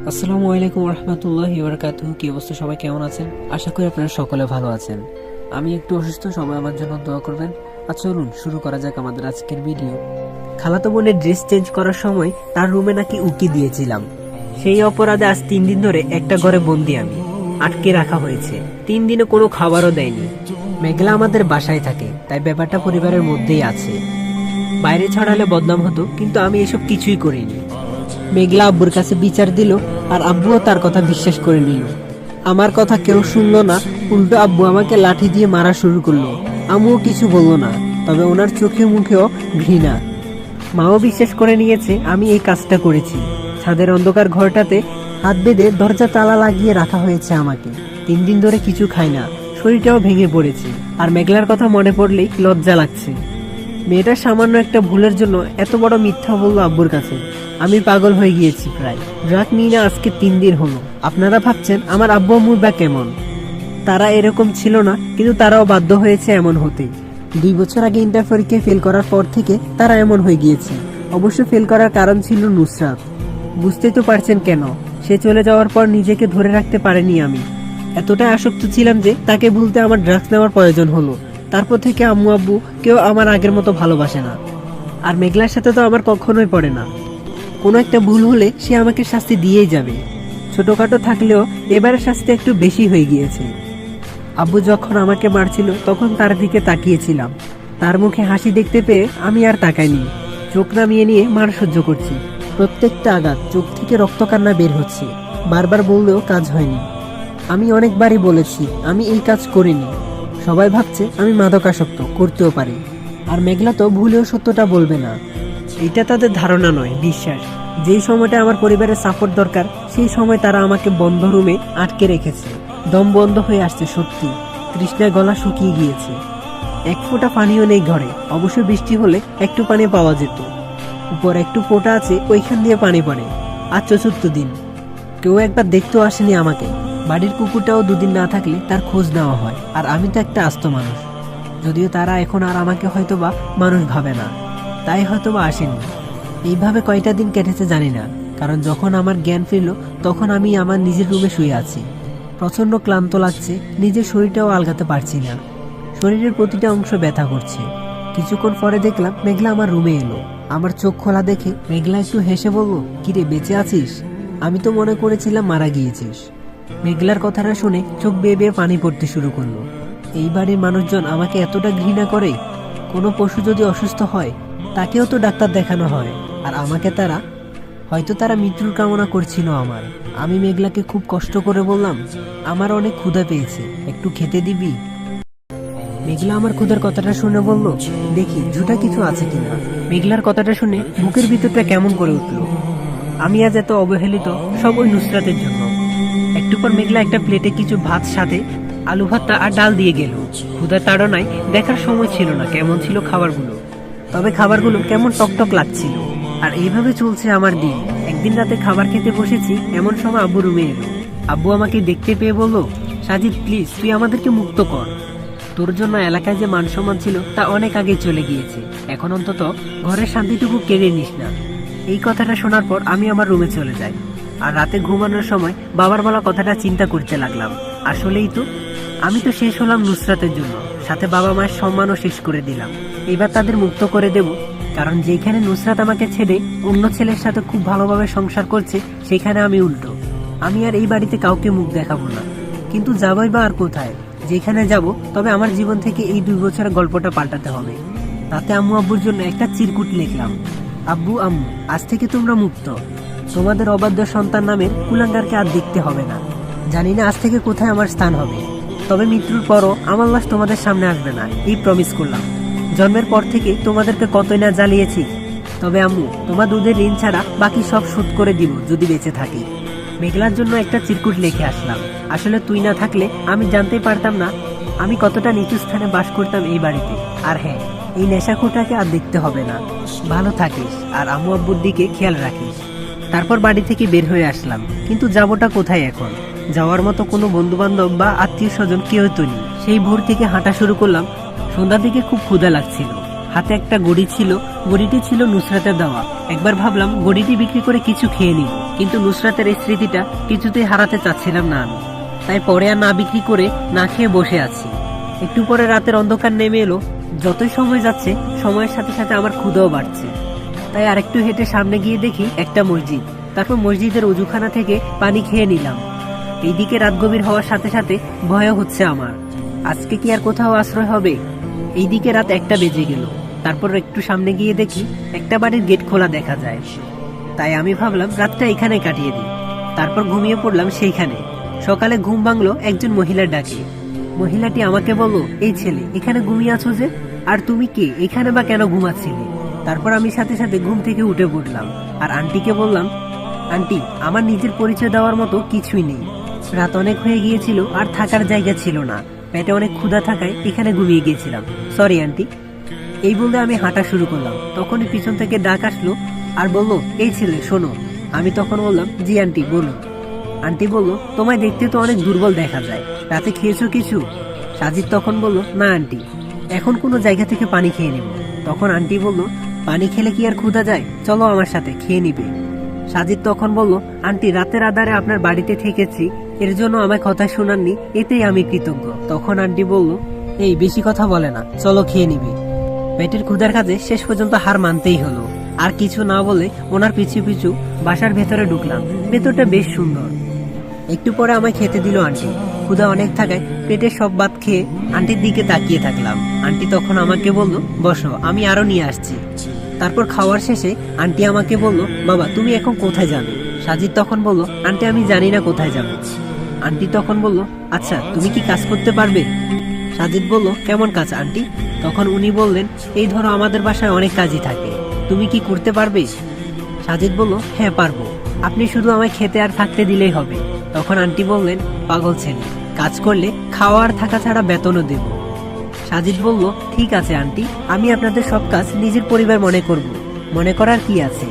আসসালামু আলাইকুম রহমতুল্লাহি ওয়া বারাকাতুহু। কি অবস্থা সবাই, কেমন আছেন? আশা করি আপনারা সকলে ভালো আছেন। আমি একটু অসুস্থ, সবাই আমার জন্য দোয়া করবেন। চলুন শুরু করা যাক আমাদের আজকের ভিডিও। খালাতো বোনের ড্রেস চেঞ্জ করার সময় তার রুমে নাকি উকি দিয়েছিলাম। সেই অপরাধে আজ 3 দিন ধরে একটা ঘরে বন্দি আমি, আটকে রাখা হয়েছে। 3 দিনে কোনো খাবারও দেয়নি। মেঘলা আমাদের বাসায় থাকে, তাই ব্যাপারটা পরিবারের মধ্যেই আছে। বাইরে ছড়ালে বদনাম হতো, কিন্তু আমি এসব কিছুই করিনি। মেঘলা আব্বুর কাছে বিচার দিল, আর আব্বুও তার কথা বিশ্বাস করে নিল। আমার কথা কেউ শুনলো না, উল্টো আব্বু আমাকে লাঠি দিয়ে মারা শুরু করলো। আম্মুও কিছু বললো না, তবে ওনার চোখে মুখেও ঘৃণা। মাও বিশ্বাস করে নিয়েছে আমি এই কাজটা করেছি। ছাদের অন্ধকার ঘরটাতে হাত বেঁধে দরজা তালা লাগিয়ে রাখা হয়েছে আমাকে। 3 দিন ধরে কিছু খাই না, শরীরটাও ভেঙে পড়েছে। আর মেঘলার কথা মনে পড়লেই লজ্জা লাগছে। মেয়েটা সামান্য একটা ভুলের জন্য এত বড় মিথ্যা বললো আব্বুর কাছে। আমি পাগল হয়ে গিয়েছি প্রায়। ড্রাগ নিয়ে না আজকে 3 দিন হলো। আপনারা ভাবছেন আমার আব্বু আম্মুর বা কেমন? তারা এরকম ছিল না, কিন্তু তারাও বাধ্য হয়েছে এমন হতে। 2 বছর আগে ইন্টার পরীক্ষায় ফেল করার পর থেকে তারা এমন হয়ে গিয়েছে। অবশ্য ফেল করার কারণ ছিল নুসরাত। বুঝতেই তো পারছেন কেন। সে চলে যাওয়ার পর নিজেকে ধরে রাখতে পারেনি আমি। এতটাই আসক্ত ছিলাম যে তাকে ভুলতে আমার ড্রাগস নেওয়ার প্রয়োজন হলো। তারপর থেকে আম্মু আব্বু কেউ আমার আগের মতো ভালোবাসে না। আর মেঘলার সাথে তো আমার কখনোই পড়ে না। কোনো একটা ভুল হলে সে আমাকে শাস্তি দিয়েই যাবে। ছোটখাটো থাকলেও এবারে শাস্তি একটু বেশি হয়ে গিয়েছে। আব্বু যখন আমাকে মারছিল তখন তার দিকে তাকিয়েছিলাম। তার মুখে হাসি দেখতে পেয়ে আমি আর তাকাইনি। চোখ নামিয়ে নিয়ে মার সহ্য করছি। প্রত্যেকটা আঘাত চোখ থেকে রক্তকান্না বের হচ্ছে। বারবার বললেও কাজ হয়নি। আমি অনেকবারই বলেছি আমি এই কাজ করিনি। সবাই ভাবছে আমি মাদকাসক্ত, করতেও পারি। আর মেঘলা তো ভুলেও সত্যটা বলবে না। এটা তাদের ধারণা নয়, বিশ্বাস। যেই সময়টা আমার পরিবারের সাপোর্ট দরকার, সেই সময় তারা আমাকে বন্ধ রুমে আটকে রেখেছে। দম বন্ধ হয়ে আসছে সত্যি। তৃষ্ণায় গলা শুকিয়ে গিয়েছে। 1 ফোঁটা পানিও নেই ঘরে। অবশ্য বৃষ্টি হলে একটু পানি পাওয়া যেত। উপর একটু ফোঁটা আছে, ওইখান দিয়ে পানি পড়ে। আর 4th দিন কেউ একবার দেখতেও আসেনি আমাকে। বাড়ির কুকুরটাও 2 দিন না থাকলে তার খোঁজ নেওয়া হয়। আর আমি তো একটা আস্ত মানুষ। যদিও তারা এখন আর আমাকে হয়তোবা মানুষ ভাবে না, তাই হয়তোবা আসেনি। এইভাবে কয়টা দিন কেটেছে জানি না, কারণ যখন আমার জ্ঞান ফিরল তখন আমি আমার নিজের রুমে শুয়ে আছি। প্রচন্ড ক্লান্ত লাগছে, নিজের শরীরটাও আলগাতে পারছি না। শরীরের প্রতিটা অংশ ব্যথা করছে। কিছুক্ষণ পরে দেখলাম মেঘলা আমার রুমে এলো। আমার চোখ খোলা দেখে মেঘলা একটু হেসে বলল, কিরে বেঁচে আছিস? আমি তো মনে করেছিলাম মারা গিয়েছিস। মেঘলার কথাটা শুনে চোখ বেয়ে বেয়ে পানি পড়তে শুরু করলো। এই বাড়ির মানুষজন আমাকে এতটা ঘৃণা করে। কোনো পশু যদি অসুস্থ হয় তাকেও তো ডাক্তার দেখানো হয়, আর আমাকে হয়তো তারা মৃত্যুর কামনা করছিল আমার। আমি মেঘলাকে খুব কষ্ট করে বললাম, আমার অনেক ক্ষুধা পেয়েছে, একটু খেতে দিবি? মেঘলা আমার ক্ষুধার কথাটা শুনে বলল, দেখি ঝুটা কিছু আছে কিনা। মেঘলার কথাটা শুনে বুকের ভিতরটা কেমন করে উঠল। আমি আজ এত অবহেলিত, সব ওই নুসরাতের জন্য। একটু পর মেঘলা একটা প্লেটে কিছু ভাত, সাথে আলু ভর্তা আর ডাল দিয়ে গেল। ক্ষুধার তাড়নায় দেখার সময় ছিল না কেমন ছিল খাবারগুলো। তবে খাবারগুলো কেমন টকটক লাগছিল। আর এইভাবে চলছে আমার দিন। একদিন রাতে খাবার খেতে বসেছি, এমন সময় আব্বু রুমে এলো। আব্বু আমাকে দেখতে পেয়ে বলল, সাজিদ প্লিজ তুই আমাদেরকে মুক্ত কর। তোর জন্য এলাকায় যে মান সম্মান ছিল তা অনেক আগে চলে গিয়েছে। এখন অন্তত ঘরের শান্তিটুকু কেড়ে নিস না। এই কথাটা শোনার পর আমি আমার রুমে চলে যাই। আর রাতে ঘুমানোর সময় বাবার বলা কথাটা চিন্তা করতে লাগলাম। আসলেই তো আমি তো শেষ হলাম নুসরাতের জন্য, সাথে বাবা মায়ের সম্মানও শেষ করে দিলাম। এবার তাদের মুক্ত করে দেব। কারণ যেখানে নুসরাত আমাকে ছেড়ে অন্য ছেলের সাথে খুব ভালোভাবে সংসার করছে, সেখানে আমি উল্টো। আমি আর এই বাড়িতে কাউকে মুখ দেখাবো না। কিন্তু যাবই বা আর কোথায়? যেখানে যাব, তবে আমার জীবন থেকে এই 2 বছরের গল্পটা পাল্টাতে হবে। তাতে আম্মু আব্বুর জন্য একটা চিরকুট লিখলাম, আব্বু আম্মু আজ থেকে তোমরা মুক্ত। তোমাদের অবাধ্য সন্তান নামের কুলাঙ্গারকে আর দেখতে হবে না। জানি না আজ থেকে কোথায় আমার স্থান হবে, তবে মৃত্যুর পরও আমার লাশ তোমাদের সামনে আসবে না, এই প্রমিস করলাম। জন্মের পর থেকে তোমাদেরকে কতই না জ্বালিয়েছি। তবে আম্মু, তোমার দুধের ঋণ ছাড়া বাকি সব শোধ করে দিব যদি বেঁচে থাকি। মেঘলার জন্য একটা চিরকুট লিখে আসলাম। আসলে তুই না থাকলে আমি জানতেই পারতাম না আমি কতটা নিচু স্থানে বাস করতাম এই বাড়িতে। আর হ্যাঁ, এই নেশাখোরটাকে আর দেখতে হবে না। ভালো থাকিস, আর আম্মু আব্বুর দিকে খেয়াল রাখিস। তারপর বাড়ি থেকে বের হয়ে আসলাম, কিন্তু যাবোটা কোথায় এখন? যাওয়ার মতো কোনো বন্ধু বান্ধব বা আত্মীয় স্বজন কেউ তো নেই। সেই ভোর থেকে হাঁটা শুরু করলাম। সন্ধ্যার দিকে খুব ক্ষুধা লাগছিল। হাতে একটা গড়ি ছিল, গড়িটি ছিল নুসরাতের দেওয়া। একবার ভাবলাম গড়িটি বিক্রি করে কিছু খেয়ে নিব, কিন্তু নুসরাতের এই স্মৃতিটা কিছুতেই হারাতে চাচ্ছিলাম না আমি। তাই পরে আর না বিক্রি করে না খেয়ে বসে আছি। একটু পরে রাতের অন্ধকার নেমে এলো। যতই সময় যাচ্ছে সময়ের সাথে সাথে আমার ক্ষুধাও বাড়ছে। তাই আরেকটু হেঁটে সামনে গিয়ে দেখি একটা মসজিদ। তারপর মসজিদের অজুখানা থেকে পানি খেয়ে নিলাম। এইদিকে রাত গভীর হওয়ার সাথে সাথে ভয় হচ্ছে আমার, আজকে কি আর কোথাও আশ্রয় হবে। এইদিকে রাত 1টা বেজে গেল। তারপর একটু সামনে গিয়ে দেখি একটা বাড়ির গেট খোলা দেখা যায়। তাই আমি ভাবলাম রাতটা এখানে কাটিয়ে দিই। তারপর ঘুমিয়ে পড়লাম সেইখানে। সকালে ঘুম ভাঙলো একজন মহিলার ডাকে। মহিলাটি আমাকে বলল, এই ছেলে, এখানে ঘুমিয়ে আছো যে? আর তুমি কে, এখানে বা কেন ঘুমাচ্ছিলে? তারপর আমি সাথে সাথে ঘুম থেকে উঠে পড়লাম আর আন্টিকে বললাম, আন্টি, আমার নিজের পরিচয় দেওয়ার মতো কিছুই নেই। রাত অনেক হয়ে গিয়েছিল আর থাকার জায়গা ছিল না। পেটে অনেক ক্ষুধা থাকায় এখানে ঘুমিয়ে গিয়েছিলাম। Sorry aunty. এই বলে আমি হাঁটা শুরু করলাম। তখনই পিছন থেকে ডাক আসলো আর বলল, এই ছেলে শোনো। আমি তখন বললাম, জি আন্টি বলুন। আন্টি বলল, তোমায় দেখতে তো অনেক দুর্বল দেখা যায়, রাতে খেয়েছো কিছু? সাজিদ তখন বলল, না আন্টি, এখন কোনো জায়গা থেকে পানি খেয়ে নেব। তখন আন্টি বলল, পানি খেলে কি আর ক্ষুধা যায়? চলো আমার সাথে, খেয়ে নিবে। সাজিদ তখন বলল, আন্টি, রাতের আধারে আপনার বাড়িতে থেকেছি, এর জন্য আমায় কথা শোনাননি, এতেই আমি কৃতজ্ঞ। তখন আন্টি বলল, এই বেশি কথা বলে না, চলো খেয়ে নিবি। পেটের ক্ষুধার কাজে শেষ পর্যন্ত হার মানতেই হলো। আর কিছু না বলে ওনার পিছু পিছু বাসার ভেতরে ঢুকলাম। ভেতরটা বেশ সুন্দর। একটু পরে আমায় খেতে দিল আন্টি। ক্ষুধা অনেক থাকায় পেটের সব ভাত খেয়ে আন্টির দিকে তাকিয়ে থাকলাম। আন্টি তখন আমাকে বলল, বসো, আমি আরো নিয়ে আসছি। তারপর খাওয়ার শেষে আন্টি আমাকে বলল, বাবা তুমি এখন কোথায় যাবে? সাজিদ তখন বলল, আন্টি আমি জানি না কোথায় যাব। আন্টি তখন বলল, আচ্ছা তুমি কি কাজ করতে পারবে? সাজিদ বলল, কেমন কাজ আন্টি? তখন উনি বললেন, এই ধরো আমাদের বাসায় অনেক কাজই থাকে, তুমি কি করতে পারবে? সাজিদ বলল, হ্যাঁ পারবো, আপনি শুধু আমায় খেতে আর থাকতে দিলেই হবে। তখন আন্টি বললেন, পাগল ছেলে, কাজ করলে খাওয়া আর থাকা ছাড়া বেতনও দেব। সাজিদ বলল, ঠিক আছে আন্টি, আমি আপনাদের সব কাজ নিজের পরিবার মনে করব। মনে করার কি আছে?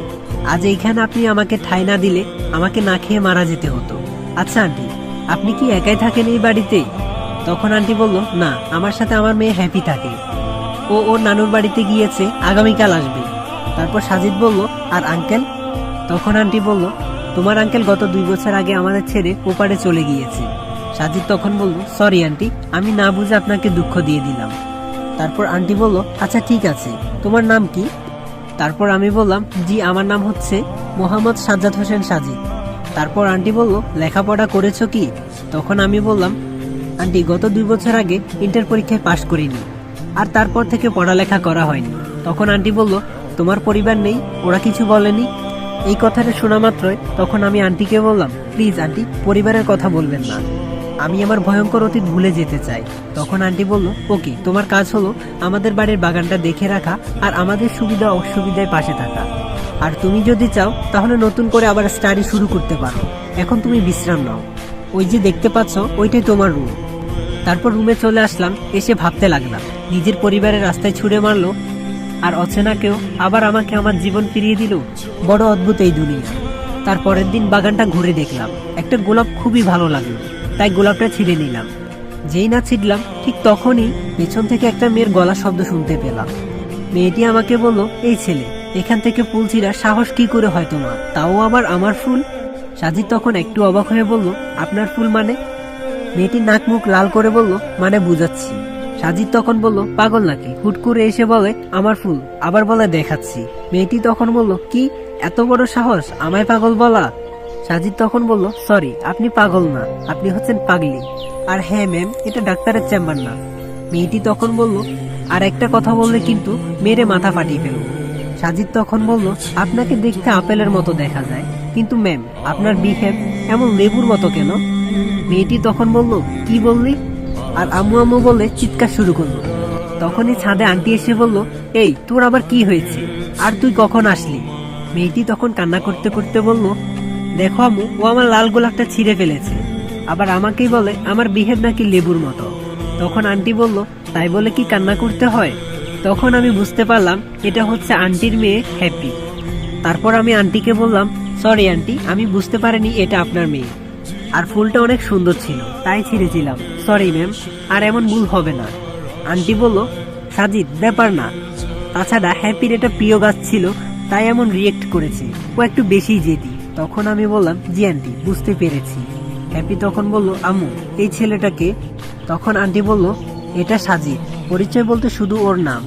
আজ এইখানে আপনি আমাকে ঠাঁই না দিলে আমাকে না খেয়ে মারা যেতে হতো। আচ্ছা আন্টি, আপনি কি একাই থাকেন এই বাড়িতে? তখন আন্টি বলল, না, আমার সাথে আমার মেয়ে হ্যাপি থাকে, ও ওর নানুর বাড়িতে গিয়েছে, আগামীকাল আসবে। তারপর সাজিদ বলল, আর আঙ্কেল? তখন আন্টি বলল, তোমার আঙ্কেল গত 2 বছর আগে আমাদের ছেড়ে ওপারে চলে গিয়েছে। সাজিদ তখন বলল, সরি আন্টি, আমি না বুঝে আপনাকে দুঃখ দিয়ে দিলাম। তারপর আন্টি বলল, আচ্ছা ঠিক আছে, তোমার নাম কি? তারপর আমি বললাম, জি আমার নাম হচ্ছে মোহাম্মদ সাজ্জাদ হোসেন সাজিদ। তারপর আন্টি বলল, লেখাপড়া করেছো কি? তখন আমি বললাম, আন্টি গত 2 বছর আগে ইন্টার পরীক্ষায় পাশ করিনি, আর তারপর থেকে পড়ালেখা করা হয়নি। তখন আন্টি বলল, তোমার পরিবার নেই, ওরা কিছু বলেনি? এই কথাটা শোনা মাত্রই তখন আমি আন্টিকে বললাম, প্লিজ আন্টি, পরিবারের কথা বলবেন না, আমি আমার ভয়ঙ্কর অতীত ভুলে যেতে চাই। তখন আন্টি বলল, ওকে, তোমার কাজ হলো আমাদের বাড়ির বাগানটা দেখে রাখা আর আমাদের সুবিধা অসুবিধায় পাশে থাকা। আর তুমি যদি চাও তাহলে নতুন করে আবার স্টাডি শুরু করতে পারো। এখন তুমি বিশ্রাম নাও। ওই যে দেখতে পাচ্ছ, ওইটাই তোমার রুম। তারপর রুমে চলে আসলাম। এসে ভাবতে লাগলাম, নিজের পরিবারের রাস্তায় ছুড়ে মারলো আর অচেনা কেউ আবার আমাকে আমার জীবন ফিরিয়ে দিল। বড় অদ্ভুত এই দুনিয়া। তারপরের দিন বাগানটা ঘুরে দেখলাম, একটা গোলাপ খুবই ভালো লাগলো, তাই গোলাপটা ছিঁড়ে নিলাম। যেই না ছিঁড়লাম ঠিক তখনই পেছন থেকে একটা মেয়ের গলা শব্দ শুনতে পেলাম। মেয়েটি আমাকে বলল, এই ছেলে, এখান থেকে ফুল ছিঁড়া সাহস কি করে হয় তোমার, তাও আবার আমার ফুল? সাজিদ তখন একটু অবাক হয়ে বলল, আপনার ফুল মানে? মেয়েটি নাক মুখ লাল করে বলল, মানে বুঝাচ্ছি। সাজিদ তখন বলল, পাগল নাকি, হুট করে এসে বলে আমার ফুল, আবার বলে দেখাচ্ছি। মেয়েটি তখন বলল, কি এত বড় সাহস আমায় পাগল বলা? সাজিদ তখন বলল, সরি, আপনি পাগল না, আপনি হচ্ছেন পাগলি। আর হ্যাঁ ম্যাম, এটা ডাক্তারের চেম্বার না। মেয়েটি তখন বলল, আর একটা কথা বললে কিন্তু মেরে মাথা ফাটিয়ে ফেলব। সাজিদ তখন বলল, আপনাকে দেখতে আপেলের মতো দেখা যায়, কিন্তু ম্যাম আপনার বিহেভ এমন লেবুর মতো কেন? মেয়েটি তখন বলল, কি বললি? আর আম্মু আম্মু বলে চিৎকার শুরু করলো। তখনই ছাদে আন্টি এসে বলল, এই তোর আবার কি হয়েছে, আর তুই কখন আসলি? মেয়েটি তখন কান্না করতে করতে বলল, দেখো আম্মু, ও আমার লাল গোলাপটা ছিঁড়ে ফেলেছে, আবার আমাকেই বলে আমার বিহেভ নাকি লেবুর মতো। তখন আন্টি বলল, তাই বলে কি কান্না করতে হয়? তখন আমি বুঝতে পারলাম এটা হচ্ছে আন্টির মেয়ে হ্যাপি। তারপর আমি আন্টিকে বললাম, সরি আন্টি, আমি বুঝতে পারিনি এটা আপনার মেয়ে, আর ফুলটা অনেক সুন্দর ছিল তাই ছিঁড়েছিলাম, সরি ম্যাম, আর এমন ভুল হবে না। আন্টি বলল, সাজিদ ব্যাপার না, তাছাড়া হ্যাপির এটা প্রিয় গাছ ছিল, তাই এমন রিয়েক্ট করেছে। ও একটু বেশি জেদি। তখন আমি বললাম, জি আন্টি, বুঝতে পেরেছি। হ্যাপি তখন বলল, আম্মু এই ছেলেটাকে? তখন আন্টি বলল, এটা সাজিদ। পরিচয় বলতে শুধু ওর নাম,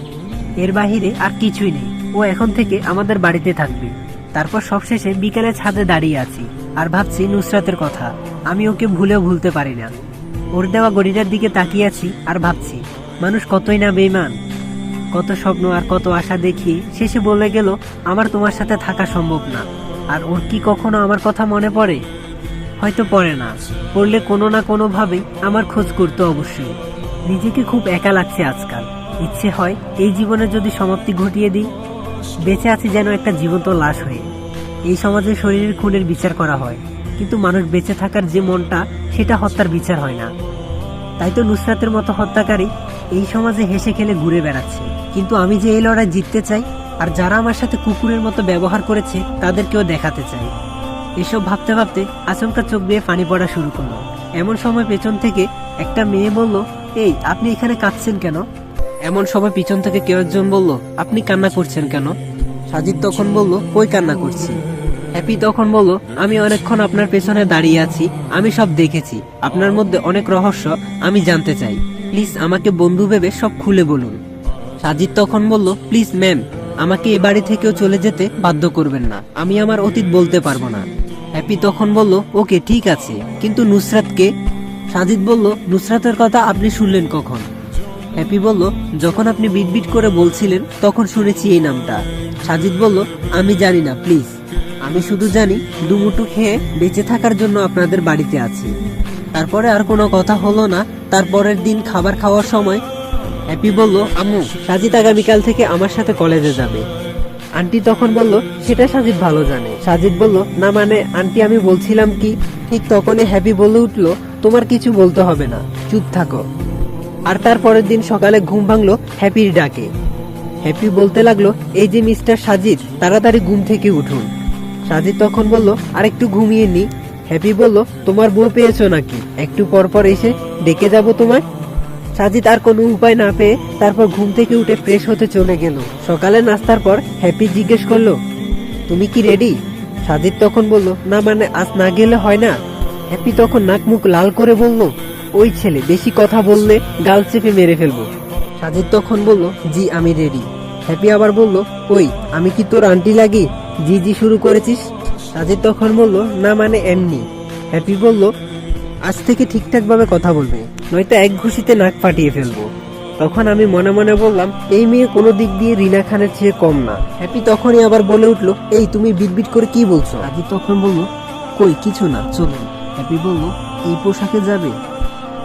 এর বাহিরে আর কিছুই নেই। ও এখন থেকে আমাদের বাড়িতে থাকবে। তারপর সবশেষে বিকেলে ছাদে দাঁড়িয়ে আছি আর ভাবছি নুসরাতের কথা। আমি ওকে ভুলেও ভুলতে পারি না। ওর দেওয়া গড়িটার দিকে তাকিয়ে আছি আর ভাবছি, মানুষ কতই না বেঈমান। কত স্বপ্ন আর কত আশা দেখিয়ে শেষে বলে গেল আমার তোমার সাথে থাকা সম্ভব না। আর ওর কি কখনো আমার কথা মনে পড়ে? হয়তো পড়ে না, পড়লে কোনো না কোনো ভাবে আমার খোঁজ করতে অবশ্যই। নিজেকে খুব একা লাগছে আজকাল। ইচ্ছে হয় এই জীবনে যদি সমাপ্তি ঘটিয়ে দিই। বেঁচে আছি যেন একটা জীবন্ত লাশ হয়ে। এই সমাজে শরীরের খুনের বিচার করা হয়, কিন্তু মানুষ বেঁচে থাকার যে মনটা, সেটা হত্যার বিচার হয় না। তাই তো নুসরাতের মতো হত্যাকারী এই সমাজে হেসে খেলে ঘুরে বেড়াচ্ছে। কিন্তু আমি যে এই লড়াই জিততে চাই, আর যারা আমার সাথে কুকুরের মতো ব্যবহার করেছে তাদেরকেও দেখাতে চাই। এসব ভাবতে ভাবতে আচমকা চোখ দিয়ে পানি পড়া শুরু করলো। এমন সময় পেছন থেকে একটা মেয়ে বলল, এই আপনি এখানে কাঁদছেন কেন? এমন সময় পিছন থেকে কেউ একজন বলল, আপনি কান্না করছেন কেন? সাজিদ তখন বলল, কই কান্না করছি। হ্যাপি তখন বলল, আমি অনেকক্ষণ আপনার পেছনে দাঁড়িয়ে আছি, আমি সব দেখেছি। আপনার মধ্যে অনেক রহস্য আমি জানতে চাই। প্লিজ আমাকে বন্ধু ভেবে সব খুলে বলুন। সাজিদ তখন বলল, প্লিজ ম্যাম, আমাকে এ বাড়ি থেকেও চলে যেতে বাধ্য করবেন না। আমি আমার অতীত বলতে পারবো না। হ্যাপি তখন বলল, ওকে ঠিক আছে, কিন্তু নুসরাতকে? সাজিদ বলল, নুসরাতের কথা আপনি শুনলেন কখন? হ্যাপি বলল, যখন আপনি বিটবিট করে বলছিলেন তখন শুনেছি এই নামটা। সাজিদ বলল, আমি জানি না প্লিজ। আমি শুধু জানি দুমুঠো খেয়ে বেঁচে থাকার জন্য আপনাদের বাড়িতে আছি। তারপরে আর কোনো কথা হলো না। তারপরের দিন খাবার খাওয়ার সময় হ্যাপি বলল, আম্মু সাজিদ আগামীকাল থেকে আমার সাথে কলেজে যাবে। আন্টি তখন বলল, সেটা সাজিদ ভালো জানে। সাজিদ বলল, না মানে আন্টি আমি বলছিলাম কি। ঠিক তখনই হ্যাপি বলে উঠলো, তোমার কিছু বলতে হবে না, চুপ থাকো। আর তারপরের দিন সকালে ঘুম ভাঙলো হ্যাপির ডাকে। হ্যাপি বলতে লাগলো, এই যে মিস্টার সাজিদ, তাড়াতাড়ি ঘুম থেকে উঠুন। সাজিদ তখন বলল, আর একটু ঘুমিয়ে নি। হ্যাপি বলল, তোমার বউ পেয়েছো নাকি? একটু পর পর এসে ডেকে যাব তোমায়। সাজিদ আর কোনো উপায় না পেয়ে তারপর ঘুম থেকে উঠে ফ্রেশ হতে চলে গেল। সকালে নাস্তার পর হ্যাপি জিজ্ঞেস করলো, তুমি কি রেডি? সাজিদ তখন বলল, না মানে আজ না গেলে হয় না। হ্যাপি তখন নাক মুখ লাল করে বলল, ওই ছেলে বেশি কথা বললে গাল চেপে মেরে ফেলবো। সাজিদ তখন বলল, জি আমি রেডি। হ্যাপি আবার বলল, ওই আমি কি তোর আন্টি লাগি জি জি শুরু করেছিস? সাজিদ তখন বলল, না মানে এমনি। হ্যাপি বলল, আজ থেকে ঠিকঠাক ভাবে কথা বলবে, নয়তো এক ঘুষিতে নাক ফাটিয়ে ফেলবো। তখন আমি মনে মনে বললাম, এই মেয়ে কোনো দিক দিয়ে রিনা খানের চেয়ে কম না। হ্যাপি তখনই আবার বলে উঠলো, এই তুমি বিটবিট করে কি বলছো? সাজিদ তখন বলল, কই কিছু না, চলুন। হ্যাপি বলল, এই পোশাকে যাবে?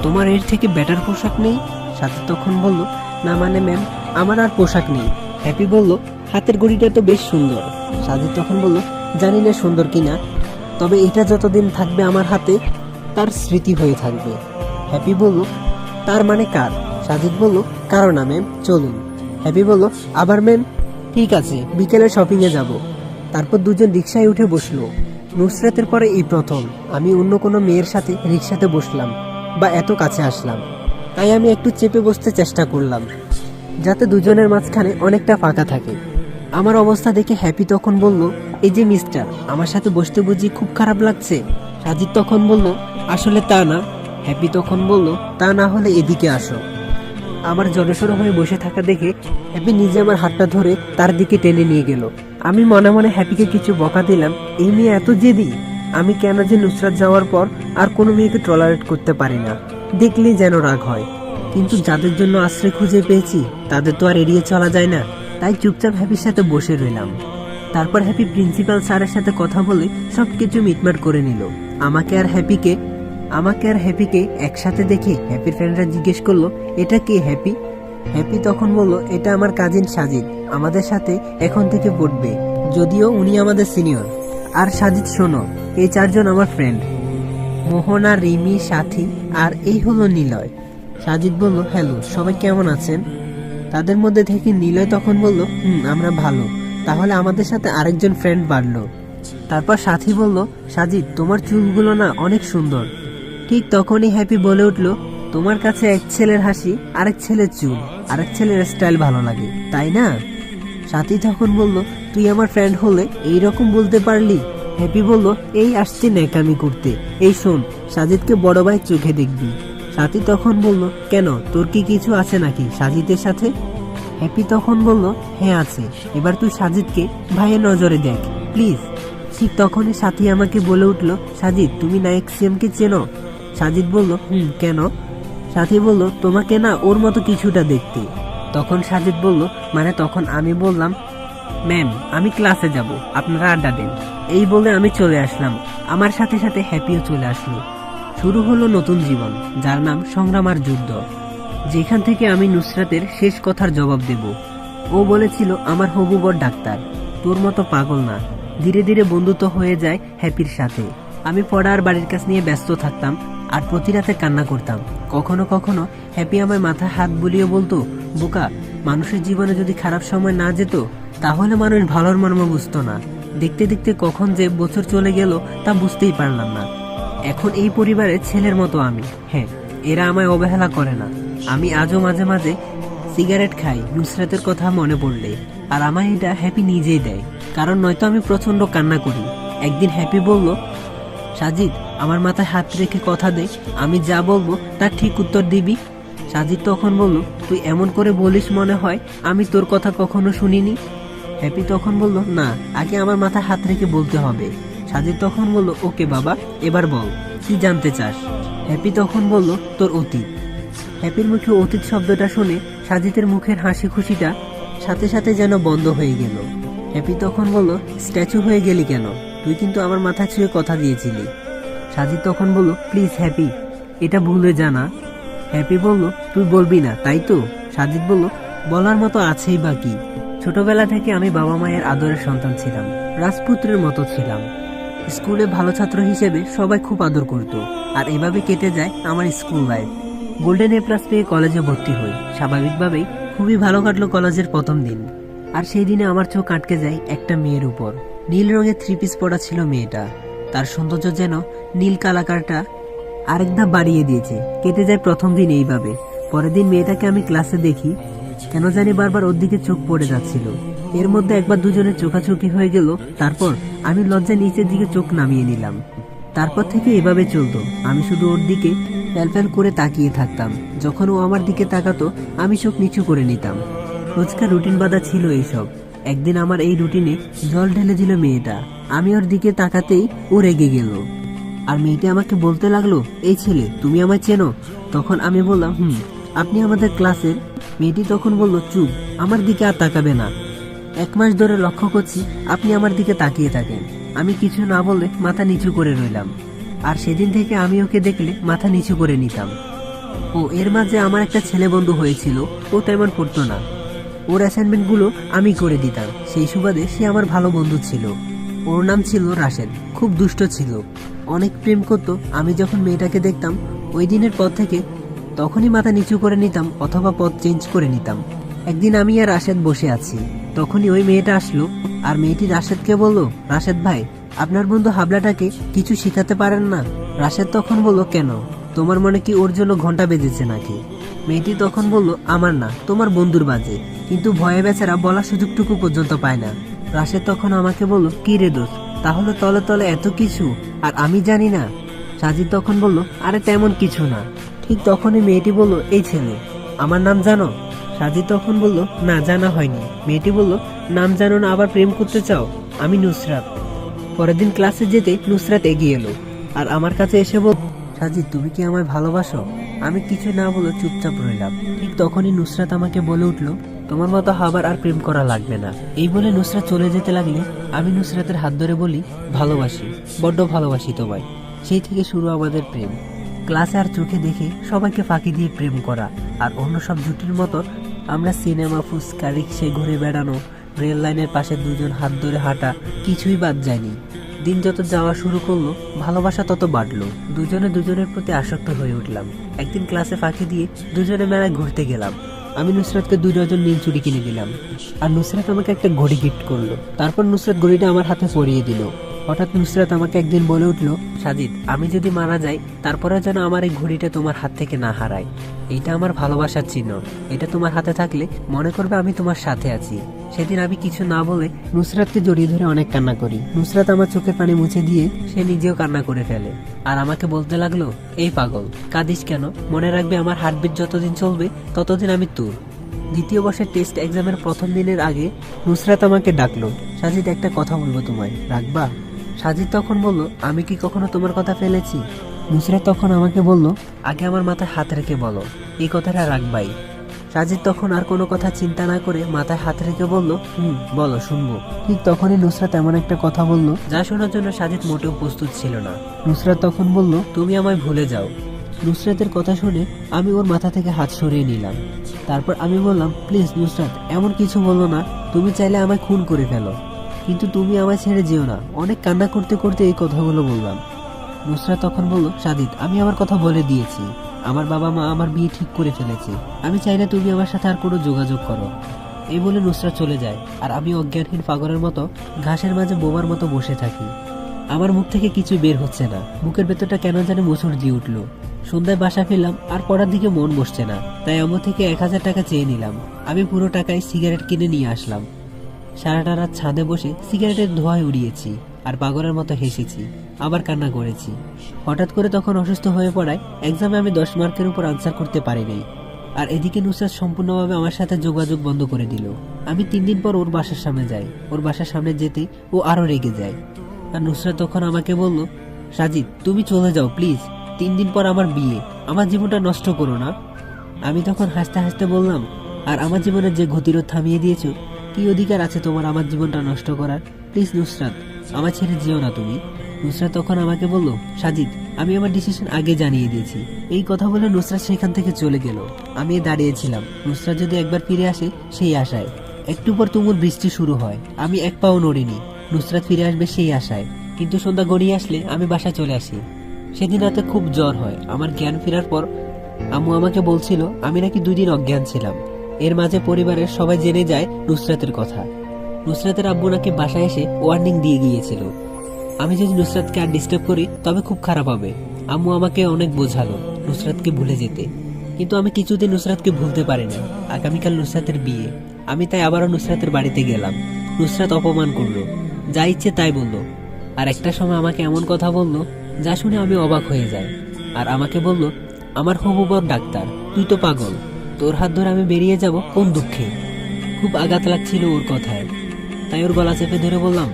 তোমার এর থেকে বেটার পোশাক নেই? সাজিদ তখন বলল, না মানে ম্যাম, আমার আর পোশাক নেই। হ্যাপি বলল, হাতের ঘড়িটা তো বেশ সুন্দর। সাজিদ তখন বলল, জানি না সুন্দর কিনা, তবে এটা যতদিন থাকবে আমার হাতে তার স্মৃতি হয়ে থাকবে। হ্যাপি বলল, তার মানে কার? সাজিদ বলল, কারো না ম্যাম, চলুন। হ্যাপি বলল, আবার ম্যাম? ঠিক আছে, বিকেলে শপিং এ যাব। তারপর দুজন রিক্সায় উঠে বসলো। নুসরাতের পরে এই প্রথম আমি অন্য কোনো মেয়ের সাথে রিক্সাতে বসলাম বা এত কাছে আসলাম। তাই আমি একটু চেপে বসতে চেষ্টা করলাম, যাতে দুজনের মাঝখানে অনেকটা ফাঁকা থাকে। আমার অবস্থা দেখে হ্যাপি তখন বলল, এই যে মিস্টার, আমার সাথে বসতে বুঝি খুব খারাপ লাগছে? সাজিদ তখন বলল, আসলে তা না। হ্যাপি তখন বলল, তা না হলে এদিকে আসো। আমার জড়সড় হয়ে বসে থাকা দেখে হ্যাপি নিজে আমার হাতটা ধরে তার দিকে টেনে নিয়ে গেল। আমি মনে মনে হ্যাপিকে কিছু বকা দিলাম, এই মেয়ে এত জেদি। আমি কেন যে নুসরাত যাওয়ার পর আর কোনো মেয়েকে টলারেট করতে পারি না, দেখলেই যেন রাগ হয়। কিন্তু যাদের জন্য আশ্রয় খুঁজে পেয়েছি তাদের তো আর এড়িয়ে চলা যায় না। তাই চুপচাপ হ্যাপির সাথে বসে রইলাম। তারপর হ্যাপি প্রিন্সিপাল স্যারের সাথে কথা বলে সবকিছু মিটমাট করে নিল। আমাকে আর হ্যাপিকে একসাথে দেখে হ্যাপির ফ্রেন্ডরা জিজ্ঞেস করলো, এটা কে হ্যাপি? হ্যাপি তখন বলল, এটা আমার কাজিন সাজিদ, আমাদের সাথে এখন থেকে পড়বে, যদিও উনি আমাদের সিনিয়র। আর সাজিদ শোনো, এই চারজন আমার ফ্রেন্ড, মোহনা, রিমি, সাথী, আর এই হলো নিলয়। সাজিদ বলল, হ্যালো, সবাই কেমন আছেন? তাদের মধ্যে থেকে নিলয় তখন বলল, আমরা ভালো। তাহলে আমাদের সাথে আরেকজন ফ্রেন্ড বাড়লো। তারপর সাথী বলল, সাজিদ তোমার চুলগুলো না অনেক সুন্দর। ঠিক তখনই হ্যাপি বলে উঠল, তোমার কাছে এক ছেলের হাসি, আরেক ছেলের চুল, আরেক ছেলের স্টাইল ভালো লাগে, তাই না? সাথী তখন বলল, তুই আমার ফ্রেন্ড হলে এইরকম বলতে পারলি? হ্যাপি বলল, এই আসছি ন্যাকামি করতে। এই শোন, সাজিদকে বড় ভাই চোখে দেখবি। সাথী তখন বলল, কেন, তোর কি কিছু আছে নাকি সাজিদের সাথে? হ্যাপি তখন বলল, হ্যাঁ আছে, এবার তুই সাজিদকে ভাইয়ের নজরে দেখ প্লিজ। ঠিক তখনই সাথী আমাকে বলে উঠল, সাজিদ তুমি নায়ক সিএমকে চেনো? সাজিদ বলল, কেন? সাথী বলল, তোমাকে না ওর মতো কিছুটা দেখতে। তখন সাজিদ বলল, মানে? তখন আমি বললাম, ম্যাম আমি ক্লাসে যাব, আপনারা আড্ডা দেন। এই বলে আমি চলে আসলাম। আমার সাথে সাথে হ্যাপিও চলে আসলো। শুরু হলো নতুন জীবন, যার নাম সংগ্রাম আর যুদ্ধ, যেখান থেকে আমি নুসরাতের শেষ কথার জবাব দেব। ও বলেছিল আমার হবু বর ডাক্তার, তোর মতো পাগল না। ধীরে ধীরে বন্ধুত্ব হয়ে যায় হ্যাপির সাথে। আমি পড়া আর বাড়ির কাজ নিয়ে ব্যস্ত থাকতাম আর প্রতি রাতে কান্না করতাম। কখনো কখনো হ্যাপি আমার মাথায় হাত বুলিয়ে বলতো, বোকা, মানুষের জীবনে যদি খারাপ সময় না যেত তাহলে মানুষ ভালোর মর্ম বুঝতো না। দেখতে দেখতে কখন যে বছর চলে গেল তা বুঝতেই পারলাম না। এখন এই পরিবারের ছেলের মতো আমি। হ্যাঁ, এরা আমায় অবহেলা করে না। আমি আজও মাঝে মাঝে সিগারেট খাই নুসরাতের কথা মনে পড়লে, আর আমায় এটা হ্যাপি নিজেই দেয়, কারণ নয়তো আমি প্রচন্ড কান্না করি। একদিন হ্যাপি বলল, সাজিদ আমার মাথায় হাত রেখে কথা দে, আমি যা বলবো তার ঠিক উত্তর দিবি। সাজিদ তখন বলল, তুই এমন করে বলিস মনে হয় আমি তোর কথা কখনো শুনিনি। হ্যাপি তখন বলল, না, আগে আমার মাথায় হাত রেখে বলতে হবে। সাজিদ তখন বলল, ওকে বাবা, এবার বল কি জানতে চাস? হ্যাপি তখন বলল, তোর অতীত। হ্যাপির মুখে অতীত শব্দটা শুনে সাজিদের মুখের হাসি খুশিটা সাথে সাথে যেন বন্ধ হয়ে গেল। হ্যাপি তখন বলল, স্ট্যাচু হয়ে গেলি কেন? তুই কিন্তু আমার মাথা ছুঁয়ে কথা দিয়েছিলি। সাজিদ তখন বলল, প্লিজ হ্যাপি, এটা ভুলে জানা। হ্যাপি বলল, তুই বলবি না তাই তো? সাজিদ বলল, বলার মতো আছেই বা কি। ছোটবেলা থেকে আমি বাবা মায়ের আদরের সন্তান ছিলাম, রাজপুত্রের মতো ছিলাম। স্কুলে ভালো ছাত্র হিসেবে সবাই খুব আদর করত, আর এভাবে কেটে যায় আমার স্কুল লাইফ। গোল্ডেন A+ পেয়ে কলেজে ভর্তি হই। স্বাভাবিকভাবেই খুবই ভালো কাটলো কলেজের প্রথম দিন। আর সেই দিনে আমার চোখ আটকে যায় একটা মেয়ের উপর। নীল রঙের 3 পিস পরা ছিল মেয়েটা। তার সৌন্দর্য যেন নীল কালাকারটা আরেক ধাপ বাড়িয়ে দিয়েছে। কেটে যায় প্রথম দিন এইভাবে। পরের দিন মেয়েটাকে আমি ক্লাসে দেখি, কেন জানি বারবার ওর দিকে চোখ পড়ে যাচ্ছিল। এর মধ্যে একবার দুজনের চোখাচোখি হয়ে গেল। তারপর আমি লজ্জায় নিচের দিকে চোখ নামিয়ে নিলাম। তারপর থেকে এভাবে চলতো। আমি শুধু ওর দিকে প্যাল করে তাকিয়ে থাকতাম। যখন ও আমার দিকে তাকাতো আমি চোখ নিচু করে নিতাম। রোজকার রুটিন বাঁধা ছিল এইসব। একদিন আমার এই রুটিনে জল ঢেলে দিল মেয়েটা। আমি ওর দিকে তাকাতেই ও রেগে গেল, আর মেয়েটা আমাকে বলতে লাগলো, এই ছেলে তুমি আমায় চেনো? তখন আমি বললাম, আপনি আমাদের ক্লাসের। মেয়েটি তখন বলল, চুপ, আমার দিকে আর তাকাবে না। 1 মাস ধরে লক্ষ্য করছি আপনি আমার দিকে তাকিয়ে থাকেন। আমি কিছু না বলে মাথা নিচু করে রইলাম। আর সেদিন থেকে আমি ওকে দেখলে মাথা নিচু করে নিতাম। ও এর মাঝে আমার একটা ছেলে বন্ধু হয়েছিল। ও তেমন পড়তো না, ওর অ্যাসাইনমেন্টগুলো আমি করে দিতাম। সেই সুবাদে সে আমার ভালো বন্ধু ছিল। ওর নাম ছিল রাশেদ। খুব দুষ্ট ছিল, অনেক প্রেম করতো। আমি যখন মেয়েটাকে দেখতাম ওই দিনের পর থেকে তখনই মাথা নিচু করে নিতাম অথবা পথ চেঞ্জ করে নিতাম। একদিন আমি আর রাশেদ বসে আছি, তখনই ওই মেয়েটা আসলো। আর মেয়েটি রাশেদকে বলল, রাশেদ ভাই, আপনার বন্ধু হাবলাটাকে কিছু শিখাতে পারেন না? রাশেদ তখন বলল, কেন, তোমার মনে কি ওর জন্য ঘন্টা বেজেছে নাকি? মেয়েটি তখন বলল, আমার না, তোমার বন্ধুর বাজে, কিন্তু ভয়ে বেচারা বলার সুযোগটুকু পর্যন্ত পায় না। রাশেদ তখন আমাকে বলল, কি রে দোস্ত, তাহলে তলে তলে এত কিছু আর আমি জানি না? সাজিদ তখন বলল, আরে তেমন কিছু না। ঠিক তখনই মেয়েটি বলল, এই ছেলে, আমার নাম জানো? সাজিদ তখন বলল, না, জানা হয়নি। মেয়েটি বলল, নাম জানো না আবার প্রেম করতে চাও? আমি নুসরাত। পরের দিন ক্লাসে যেতে নুসরাত এগিয়ে এলো আর আমার কাছে এসে বলল, সাজিদ তুমি কি আমায় ভালোবাসো? আমি কিছু না বলে চুপচাপ রইলাম। ঠিক তখনই নুসরাত আমাকে বলে উঠল, তোমার মতো হাবার আর প্রেম করা লাগবে না। এই বলে নুসরাত চলে যেতে লাগলে আমি নুসরাতের হাত ধরে বলি, ভালোবাসি, বড্ড ভালোবাসি তোমায়। সেই থেকে শুরু আমাদের প্রেম। ক্লাসে আর চোখে দেখে সবাইকে ফাঁকি দিয়ে প্রেম করা, আর অন্য সব জুটির মতো আমরা সিনেমা, ফুচকা, রিক্সায় ঘুরে বেড়ানো, রেল লাইনের পাশে দুজন হাত ধরে হাঁটা, কিছুই বাদ যায়নি। দিন যত যাওয়া শুরু করলো ভালোবাসা তত বাড়লো। দুজনে দুজনের প্রতি আসক্ত হয়ে উঠলাম। একদিন ক্লাসে ফাঁকি দিয়ে দুজনে মেলায় ঘুরতে গেলাম। আমি নুসরাতকে 2 ডজন নীল চুড়ি কিনে দিলাম, আর নুসরাত আমাকে একটা ঘড়ি গিফট করলো। তারপর নুসরাত ঘড়িটা আমার হাতে পরিয়ে দিল। হঠাৎ নুসরাত আমাকে একদিন বলে উঠল, সাজিদ, আমি যদি মারা যাই তারপরে যেন আমার এই ঘড়িটা তোমার হাত থেকে না হারায়। এইটা আমার ভালোবাসার চিহ্ন। এটা তোমার হাতে থাকলে মনে করবে আমি তোমার সাথে আছি। সেদিন আমি কিছু না বলে নুসরাতকে জড়িয়ে ধরে অনেক কান্না করি। নুসরাত আমার চোখের পানি মুছে দিয়ে সে নিজেও কান্না করে ফেলে আর আমাকে বলতে লাগলো, এই পাগল, কাঁদিস কেন? মনে রাখবে আমার হার্টবিট যতদিন চলবে ততদিন আমি তোর। দ্বিতীয় বর্ষের টেস্ট এক্সামের প্রথম দিনের আগে নুসরাত আমাকে ডাকলো, সাজিদ, একটা কথা বলবো তোমায়, রাখবা? সাজিদ তখন বলল, আমি কি কখনো তোমার কথা ফেলেছি? নুসরাত তখন আমাকে বলল, আগে আমার মাথায় হাত রেখে বলো এই কথাটা রাখবাই। সাজিদ তখন আর কোনো কথা চিন্তা না করে মাথায় হাত রেখে বলল, বলো, শুনবো। ঠিক তখনই নুসরাত এমন একটা কথা বলল যা শোনার জন্য সাজিদ মোটেও প্রস্তুত ছিল না। নুসরাত তখন বলল, তুমি আমায় ভুলে যাও। নুসরাতের কথা শুনে আমি ওর মাথা থেকে হাত সরিয়ে নিলাম। তারপর আমি বললাম, প্লিজ নুসরাত, এমন কিছু বলো না। তুমি চাইলে আমায় খুন করে ফেলো, কিন্তু তুমি আমায় ছেড়ে যেও না। অনেক কান্না করতে করতে এই কথাগুলো বললাম। নুসরাত তখন বলল, সাজিদ, আমি আমার কথা বলে দিয়েছি। আমার বাবা মা আমার বিয়ে ঠিক করে ফেলেছে। আমি চাই না তুমি আমার সাথে আর কোনো যোগাযোগ করো। এই বলে নুসরাত চলে যায় আর আমি অজ্ঞানহীন পাগলের মতো ঘাসের মাঝে বোবার মতো বসে থাকি। আমার মুখ থেকে কিছু বের হচ্ছে না। বুকের ভেতরটা কেন জানি মোচড় দিয়ে উঠল। সন্ধ্যায় বাসা ফিরলাম আর পড়ার দিকে মন বসছে না। তাই আমার থেকে 1000 টাকা চেয়ে নিলাম। আমি পুরো টাকায় সিগারেট কিনে নিয়ে আসলাম। সারাটা রাত ছাদে বসে সিগারেটের ধোঁয়ায় উড়িয়েছি আর পাগলের মতো হেসেছি, আবার কান্না করেছি। হঠাৎ করে তখন অসুস্থ হয়ে পড়ায় এক্সামে আমি 10 মার্কের উপর আনসার করতে পারিনি। আর এদিকে নুসরাত সম্পূর্ণভাবে আমার সাথে যোগাযোগ বন্ধ করে দিল। আমি 3 দিন পর ওর বাসার সামনে যাই। ওর বাসার সামনে যেতে ও আরো রেগে যায়। আর নুসরাত তখন আমাকে বলল, সাজিদ, তুমি চলে যাও প্লিজ। 3 দিন পর আমার বিয়ে, আমার জীবনটা নষ্ট করো না। আমি তখন হাসতে হাসতে বললাম, আর আমার জীবনের যে গতিরোধ থামিয়ে দিয়েছো, কি অধিকার আছে তোমার আমার জীবনটা নষ্ট করার? প্লিজ নুসরাত, আমার ছেড়ে যেও না তুমি। নুসরাত তখন আমাকে বলল, সাজিদ, আমি আমার ডিসিশন আগে জানিয়ে দিয়েছি। এই কথা বলে নুসরাত সেখান থেকে চলে গেল। আমি দাঁড়িয়েছিলাম, নুসরাত যদি একবার ফিরে আসে সেই আশায়। একটু পর তুমুল বৃষ্টি শুরু হয়। আমি এক পাও নড়িনি। নুসরাত ফিরে আসবে সেই আশায়। কিন্তু সন্ধ্যা গড়িয়ে আসলে আমি বাসায় চলে আসি। সেদিন রাতে খুব জ্বর হয়। আমার জ্ঞান ফেরার পর আম্মু আমাকে বলছিল আমি নাকি 2 দিন অজ্ঞান ছিলাম। এর মাঝে পরিবারের সবাই জেনে যায় নুসরাতের কথা। নুসরাতের আব্বু নাকি বাসায় এসে ওয়ার্নিং দিয়ে গিয়েছিল, আমি যদি নুসরাতকে আর ডিস্টার্ব করি তবে খুব খারাপ হবে। আম্মু আমাকে অনেক বোঝালো নুসরাতকে ভুলে যেতে, কিন্তু আমি কিছুদিন নুসরাতকে ভুলতে পারি না। আগামীকাল নুসরাতের বিয়ে। আমি তাই আবারও নুসরাতের বাড়িতে গেলাম। নুসরাত অপমান করলো, যা ইচ্ছে তাই বলল। আর একটা সময় আমাকে এমন কথা বলল যা শুনে আমি অবাক হয়ে যাই। আর আমাকে বলল, আমার হবু বর ডাক্তার, তুই তো পাগল, তোর হাত ধরে আমি বেরিয়ে যাব কোন দুঃখে। খুব আঘাত লাগছিল ওর কথায়, তাই ওর গলা চেপে ধরে বললাম,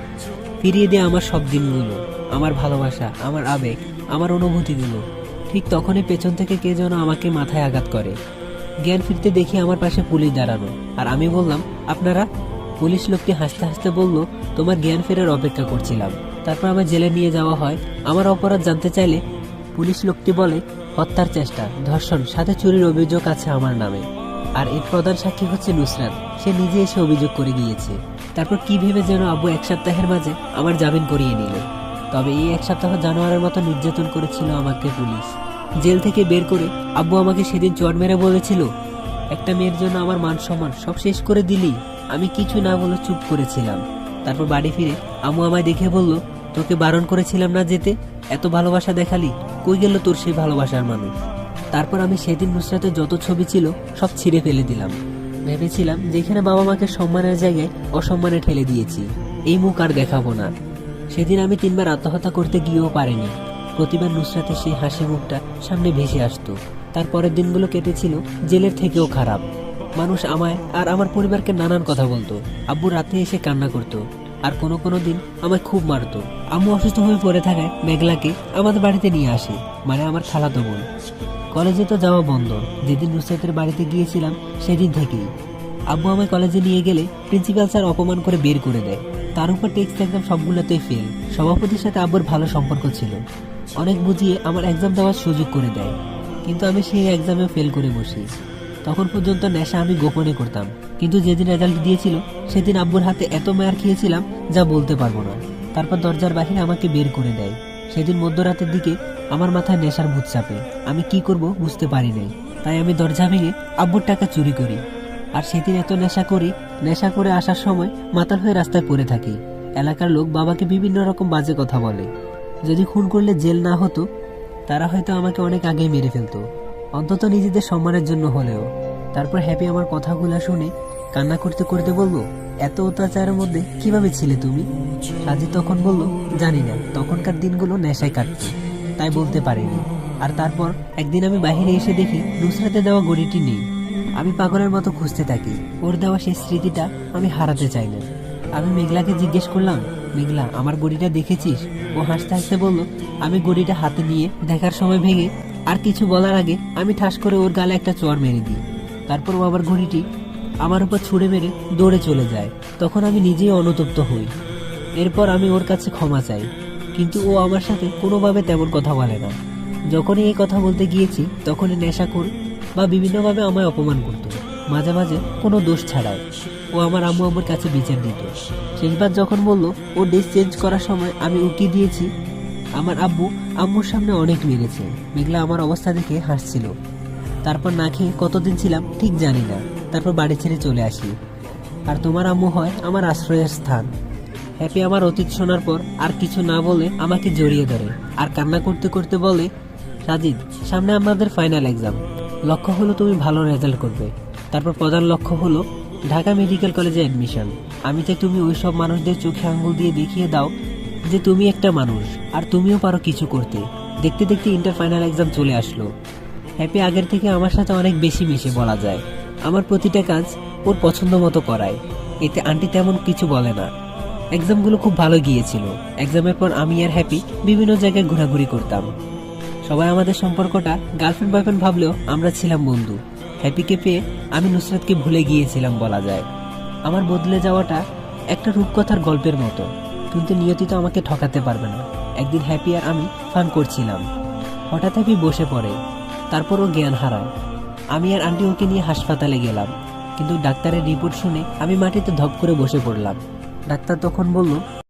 ফিরিয়ে দে আমার সব দিনগুলো, আমার ভালোবাসা, আমার আবেগ, আমার অনুভূতিগুলো। ঠিক তখনই পেছন থেকে কে যেন আমাকে মাথায় আঘাত করে। জ্ঞান ফিরতে দেখি আমার পাশে পুলিশ দাঁড়ানো। আর আমি বললাম, আপনারা? পুলিশ লোকটি হাসতে হাসতে বলল, তোমার জ্ঞান ফেরার অপেক্ষা করছিলাম। তারপর আমার জেলে নিয়ে যাওয়া হয়। আমার অপরাধ জানতে চাইলে পুলিশ লোকটি বলে, হত্যার চেষ্টা, ধর্ষণ, সাথে চুরির অভিযোগ আছে আমার নামে। আর এর প্রধান সাক্ষী হচ্ছে নুসরাত, সে নিজে এসে অভিযোগ করে গিয়েছে। তারপর কি ভেবে যেন আব্বু 1 সপ্তাহের মাঝে আমার জামিন করিয়ে নিল। তবে এই 1 সপ্তাহ জানোয়ারের মতো নির্যাতন করেছিল আমাকে পুলিশ। জেল থেকে বের করে আব্বু আমাকে সেদিন চড় মেরে বলেছিল, একটা মেয়ের জন্য আমার মান সম্মান সব শেষ করে দিলি। আমি কিছু না বলে চুপ করেছিলাম। তারপর বাড়ি ফিরে আম্মু আমায় দেখে বলল, তোকে বারণ করেছিলাম না যেতে, এত ভালোবাসা দেখালি, কই গেল তোর সেই ভালোবাসার মানুষ? তারপর আমি সেদিন নুসরাতের যত ছবি ছিল সব ছিঁড়ে ফেলে দিলাম। ভেবেছিলাম যেখানে বাবা মাকে সম্মানের জায়গায় অসম্মানে ঠেলে দিয়েছি, এই মুখ আর দেখাবো না। সেদিন আমি 3 বার আত্মহত্যা করতে গিয়েও পারিনি। প্রতিবার নুসরাতের সেই হাসি মুখটা সামনে ভেসে আসতো। তারপরের দিনগুলো কেটেছিল জেলের থেকেও খারাপ। মানুষ আমায় আর আমার পরিবারকে নানান কথা বলতো। আব্বু রাতে এসে কান্না করতো, আর কোনো কোনো দিন আমায় খুব মারতো। আম্মু অসুস্থ হয়ে পড়ে থাকায় মেঘলাকে আমাদের বাড়িতে নিয়ে আসে, মানে আমার খালাতো বোন। কলেজে তো যাওয়া বন্ধ। যেদিন নুসরাতের বাড়িতে গিয়েছিলাম সেদিন থেকেই আব্বু আমায় কলেজে নিয়ে গেলে প্রিন্সিপাল স্যার অপমান করে বের করে দেয়। তার উপর টেক্সট এক্সাম সবগুলোতেই ফেল। সভাপতির সাথে আব্বুর ভালো সম্পর্ক ছিল, অনেক বুঝিয়ে আমার এক্সাম দেওয়ার সুযোগ করে দেয়, কিন্তু আমি সেই এক্সামে ফেল করে বসি। তখন পর্যন্ত নেশা আমি গোপনে করতাম, কিন্তু যেদিন রেজাল্ট দিয়েছিল সেদিন আব্বুর হাতে এত মার খেয়েছিলাম যা বলতে পারবো না। তারপর দরজার বাহিরে আমাকে বের করে দেয়। সেদিন মধ্যরাতের দিকে আমার মাথায় নেশার ভূত চাপে। আমি কি করব বুঝতে পারি নাই, তাই আমি দরজা ভেঙে আব্বুর টাকা চুরি করি। আর সেদিন এত নেশা করে আসার সময় মাতাল হয়ে রাস্তায় পড়ে থাকি। এলাকার লোক বাবাকে বিভিন্ন রকম বাজে কথা বলে। যদি খুন করলে জেল না হতো, তারা হয়তো আমাকে অনেক আগেই মেরে ফেলতো, অন্তত নিজেদের সম্মানের জন্য হলেও। তারপর হ্যাপি আমার কথাগুলো শুনে কান্না করতে করতে বলল, এত অত্যাচারের মধ্যে কিভাবে ছিলে তুমি? সাজিদ তখন বলল, জানি না, তখনকার দিনগুলো নেশায় কাটতো, তাই বলতে পারিনি। আর তারপর একদিন আমি বাইরে এসে দেখি নুসরাতে দেওয়া ঘড়িটি নেই। আমি পাগলের মতো খুঁজতে থাকি, ওর দেওয়া সেই স্মৃতিটা আমি হারাতে চাই না। আমি মেঘলাকে জিজ্ঞেস করলাম, মেঘলা, আমার ঘড়িটা দেখেছিস? ও হাসতে হাসতে বলল, আমি ঘড়িটা হাতে নিয়ে দেখার সময় ভেঙে আর কিছু বলার আগে আমি ঠাস করে ওর গালে একটা চড় মেরে দিই। তারপর ও আবার ঘড়িটি আমার উপর ছুঁড়ে মেরে দৌড়ে চলে যায়। তখন আমি নিজেই অনুতপ্ত হই। এরপর আমি ওর কাছে ক্ষমা চাই, কিন্তু ও আমার সাথে কোনোভাবে তেমন কথা বলে না। যখনই এই কথা বলতে গিয়েছি তখনই নেশাখোর বা বিভিন্নভাবে আমায় অপমান করত, মাঝে মাঝে কোনো দোষ ছাড়াই। ও আমার আম্মু আব্বুর কাছে বিচার দিত। শেষবার যখন বলল ও ড্রেস চেঞ্জ করার সময় আমি উকি দিয়েছি, আমার আব্বু আম্মুর সামনে অনেক মেরেছে। মেঘলা আমার অবস্থা দেখে হাসছিল। তারপর না খেয়ে কতদিন ছিলাম ঠিক জানি না। তারপর বাড়ি ছেড়ে চলে আসি। আর তোমার আম্মু হয় আমার আশ্রয়ের স্থান। হ্যাপি আমার অতীত শোনার পর আর কিছু না বলে আমাকে জড়িয়ে ধরে আর কান্না করতে করতে বলে, সাজিদ, সামনে আমাদের ফাইনাল এক্সাম। লক্ষ্য হলো তুমি ভালো রেজাল্ট করবে। তারপর প্রধান লক্ষ্য হলো ঢাকা মেডিকেল কলেজে অ্যাডমিশন। আমি চাই তুমি ওই সব মানুষদের চোখে আঙ্গুল দিয়ে দেখিয়ে দাও যে তুমি একটা মানুষ আর তুমিও পারো কিছু করতে। দেখতে দেখতে ইন্টার ফাইনাল এক্সাম চলে আসলো। হ্যাপি আগের থেকে আমার সাথে অনেক বেশি মিশে বলা যায়। আমার প্রতিটা কাজ ওর পছন্দ মতো করায়, এতে আন্টি তেমন কিছু বলে না। এক্সামগুলো খুব ভালো গিয়েছিল। এক্সামের পর আমি আর হ্যাপি বিভিন্ন জায়গায় ঘোরাঘুরি করতাম। সবাই আমাদের সম্পর্কটা গার্লফ্রেন্ড বয়ফ্রেন্ড ভাবলেও আমরা ছিলাম বন্ধু। হ্যাপিকে পেয়ে আমি নুসরাতকে ভুলে গিয়েছিলাম বলা যায়। আমার বদলে যাওয়াটা একটা রূপকথার গল্পের মতো, কিন্তু নিয়তি তো আমাকে ঠকাতে পারবে না। একদিন হ্যাপি আর আমি ফান করছিলাম, হঠাৎ হ্যাপি বসে পড়ে, তারপর ও জ্ঞান হারায়। আমি আর আন্টি ওকে নিয়ে হাসপাতালে গেলাম, কিন্তু ডাক্তারের রিপোর্ট শুনে আমি মাটিতে ধপ করে বসে পড়লাম। ডাক্তার তখন বলল,